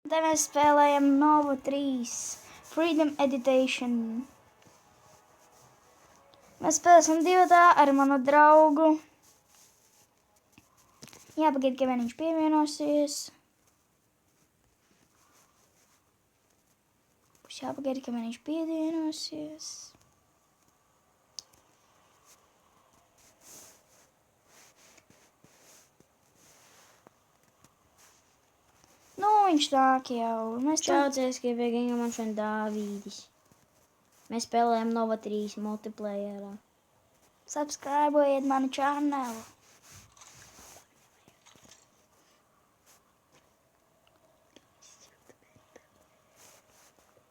Te mēs spēlējam Nova 3 Freedom Edition. Mēs spēlēsim divatā ar manu draugu. Jāpagaid, ka viņš pievienosies. Jāpagaid, ka viņš pievienosies. Nu, viņš nāk jau. Čau, CSK Gaming, man šodien Dāvīdis. Mēs spēlējam Nova 3 multiplayerā. Subscribojiet manu channelu.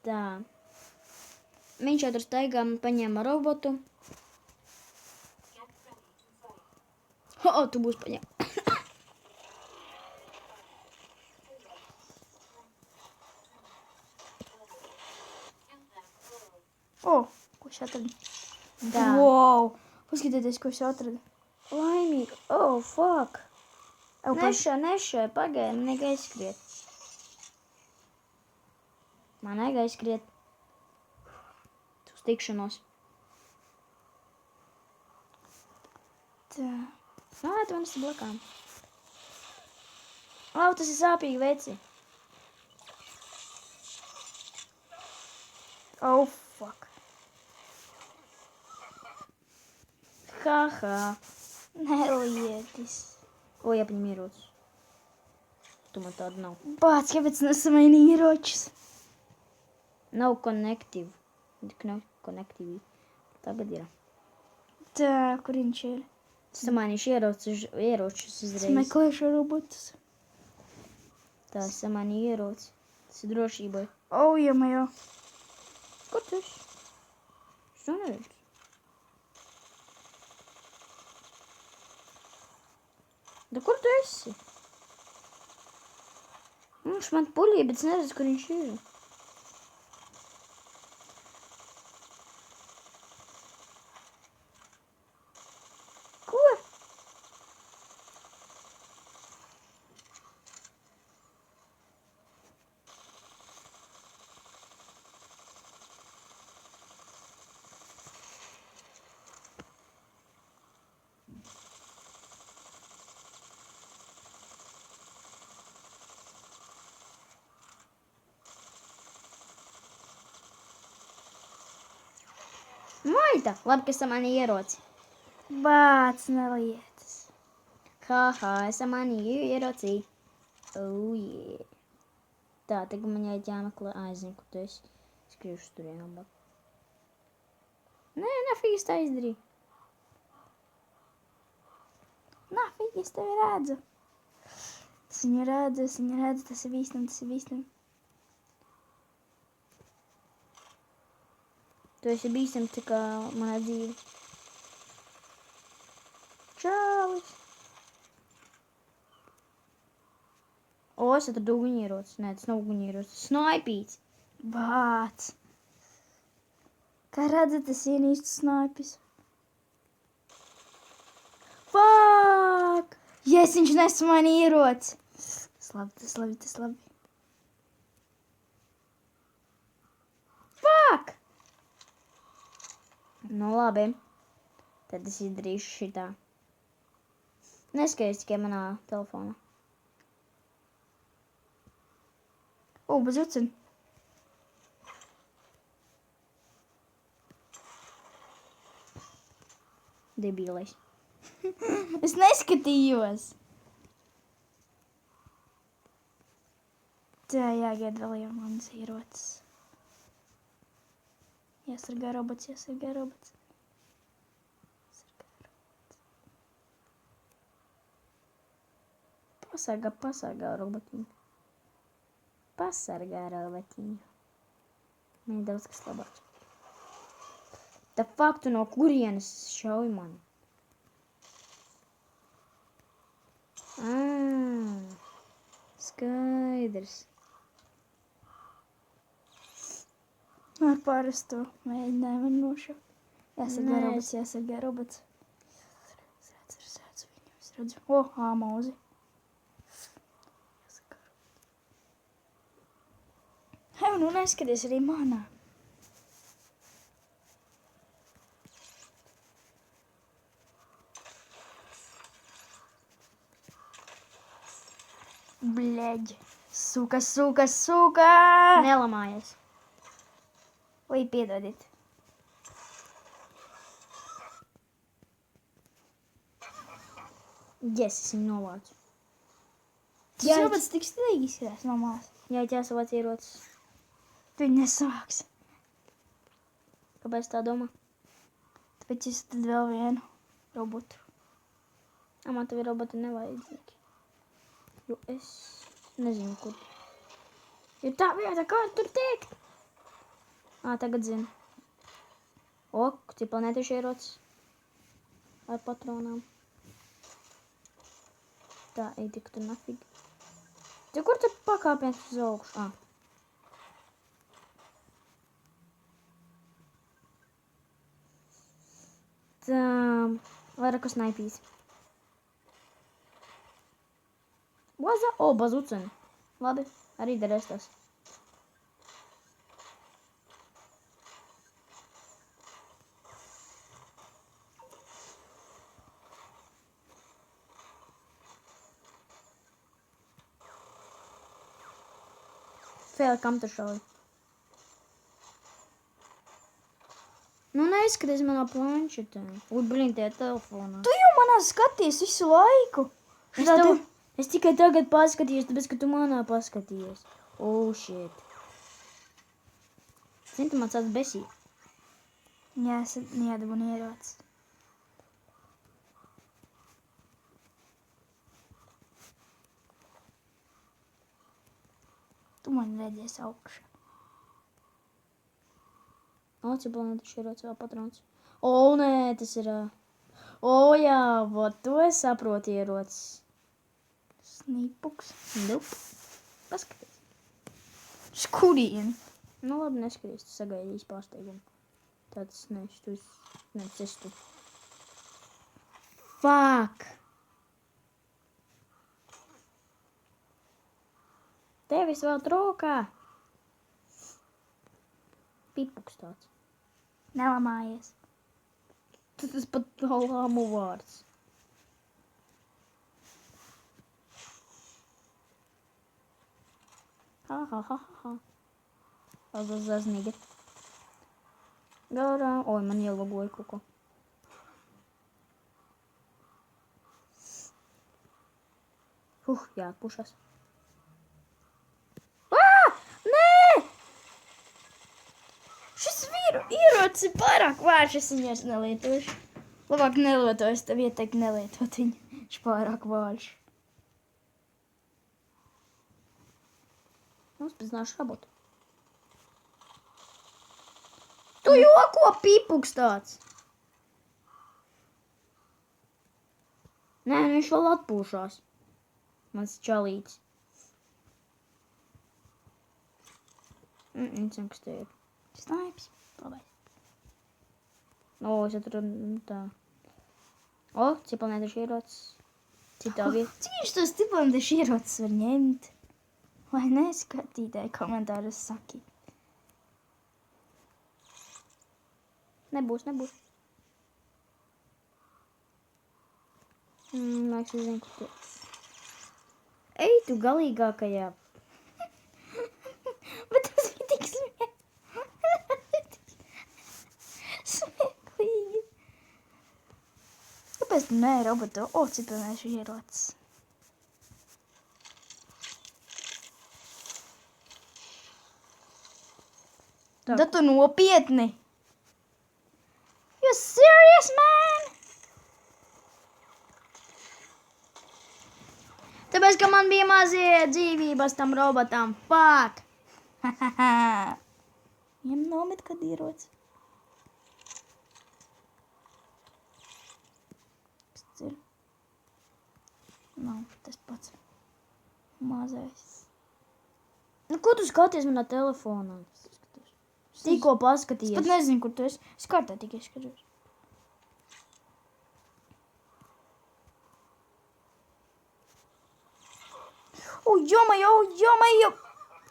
Tā. Viņš jau tur staigā un paņēma robotu. Tu būs paņēma. Ko es atradu? Tā. Wow! Paskatieties, ko es atradu. Laimīgi. Fuck. Nešai, pagaidi, man nevajag aizskriet. Man nevajag aizskriet. Uz tikšanos. Tā. Tu man esi blakām. Tas ir sāpīgi, veci. Fuck. Haha. Nelietis. Jāpaņem ierocis. Tu man tādu nav. Bāc, kāpēc nesamainīja ieročus? Nav connective. Connective. Tagad ir. Tā, kur viņš ir? Samainīšu ieročus uzreiz. Meklēšu robotus. Tā, samainīju ieroci. Tas ir drošībai. Jamajo. Kur tu esi? Es to neredzu. Da kur tu esi? Viņš man puļīja, bet es neredzu, kur viņš ir. Ko? Maita! Labi, ka samanīju ieroci. Bāc, nelietis. Haha, es samanīju ieroci. Yeah. Tā, tagad man jāmeklē. Es zinu, kur tu esi. Skriešu tur jābāk. Nē, nafīgi es tā izdarīju. Nafīgi es tevi redzu. Es viņu redzu, tas ir bīstam. Tu esi bīstam tā kā manā dzīve. Čālis. Es atradu uguņieroci. Nē, tas nav uguņieroci. Snaipīts. Bāc. Kā redzat, tas ir īsts snaipis. Fuck! Yes, viņš nesamainīja ieroci. Tas labi. Fuck! Nu labi. Tad es izdarīšu šitā. Neskaties tikai manā telefonā. Bazucin. Debīlais. Es neskatījos. Tā jāgaida vēl jau manas ierocis. Jāsargā robots. Pasargā robotiņu. Man ir daudz kas labāks. Tā faktu no kurienes šauj mani. Skaidrs. Ar parasto mēģinājumu nošu. Jāsargā robots. Es redzu. Mūzi. Tev nu neskaties arī manā. Bļeģ. Suka, suka, suka. Nelamājies. Oi, piedodiet. Yes, es viņu novācu. Tas Jā, robots tik stilīgi izskatās no malas. Jā, ķēsavāc ierocis. Tu viņu nesavāks. Kāpēc tā domā? Tāpēc es tad vēl vienu robotu. Man tev ir roboti nevajadzīgi. Jo es nezinu, kur. Jo tā vieta, kā tur tiek? Tagad zinu. Cik planētieši ierocis. Ar patronām. Tā, ej tik tu nafig. Te kur te pakāpiens uz augšu? Tā, vairāk snaipīs. Bazuceni. Labi, arī derēs tas. Fēl, kam tu šauji? Nu, neizskaties manā planšetē. Blin, tie telefonā. Tu jau manā skaties visu laiku. Es tikai tagad paskatījos, tāpēc, ka tu manā paskatījies. Shit. Zini, tu man sāc besīt. Jā, es iedabunu ierocis. Tu man redzēsi augšā. Cik planētieši ierocis vēl patrons. Nē, tas ir... jā, vot, to es saprotu ierocis. Snipuks. Nope. Paskaties. Skurien. Nu, labi, neskaties, tu sagaidīsi pārsteigumu. Tāds nevis tu. Fuck! Tevis vēl trūkā. Pipuks tāds. Nelamājies. Tas pat lāmu vārds. Ha. Zaznīgi. Garā. Man ielagoja kaut ko. Jāpušas. Nē! Šis ierocis ir pārāk vārš, es viņu vairs nelietošu. Labāk nelietoju, es tev ieteiktu nelietot viņu. Viņš pārāk vārš. Uzpazināšu robotu. Tu joko, pipuks tāds! Nē, viņš vēl atpūšās. Mans čalīts. Nezinu, kas te ir. Snaips. Paldies. Es atradu tā. Cik planētieši ierocis. Citā vieta. Cik viņš tos tiplanētieši ierocis var ņemt? Vai ne, skatītāji komentārus saki. Nebūs. Liekas, es zinu, kur tu. Ej, tu galīgākajā. Bet tas bija tik smieklīgi. Kāpēc tu nē, robotu? Cik planētieši ierocis. Tā. Da tu nopietni. You serious, man? Tāpēc, ka man bija mazie dzīvības tam robotam. Fuck! Viņam nomet, kad ierocis. Tas ir. Nav tas pats. Mazais. Nu, ko tu skaties manā telefonā? Tikko Es paskatījies. pat nezinu, kur tu esi. Es kārtā tikai skatos. Jomajo!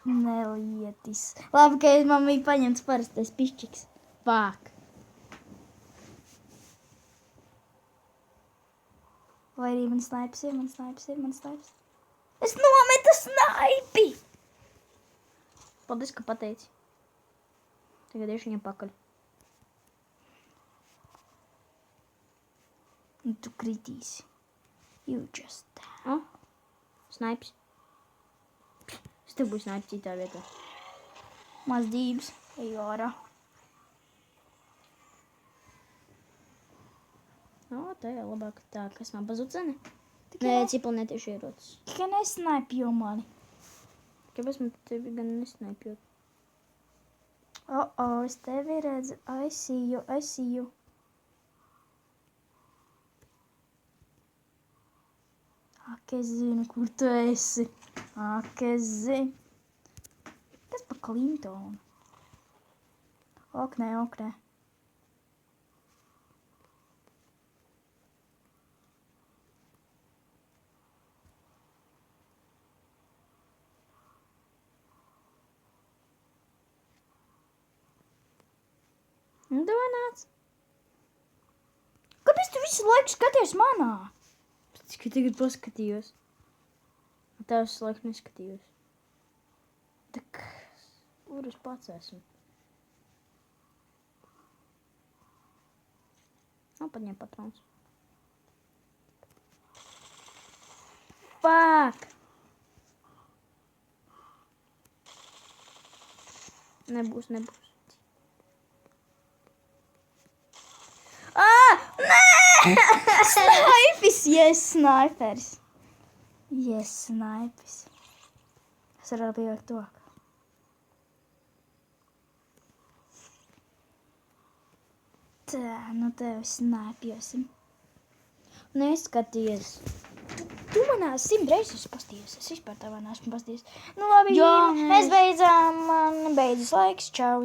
nelietis. Labi, ka man bija paņemts parastais pišķiks. Fuck. Vai arī man snaips ir. Es nometu snaipi! Paldies, ka pateici. Tagad iešu viņam pakaļ. Un tu kritīsi. You just die. O, snaips. Es tev būšu snaips citā vietā. Mazdības. Eju ārā. O, tā jau labāk. Tā, kas man pazucene? Nē, cipelnētieši ierocis. Tikai nesnaipju mani. Kāpēc man tevi gan nesnaipjot? Es tevi redzu. I see you. Ak, es zinu, kur tu esi. Ak, es zinu. Kas pa Clintonu? Ok, nē. Nu, davai nāc. Kāpēc tu visu laiku skaties manā? Tikai tagad paskatījos. Tās laiku neskatījos. Tak, kur es pats esmu? Paņem patrons. Fuck! Nebūs. Nē! Snaipis! Yes, snaipers. Yes, snaipis. Es varu pievērt to. Tā, nu tevi snaipjosim. Neskaties. Tu manā 100 reizes pastījies. Es vispār tavā neesmu pastījies. Nu labi, Jā, mēs beidzām. Man beidzas laiks. Čau.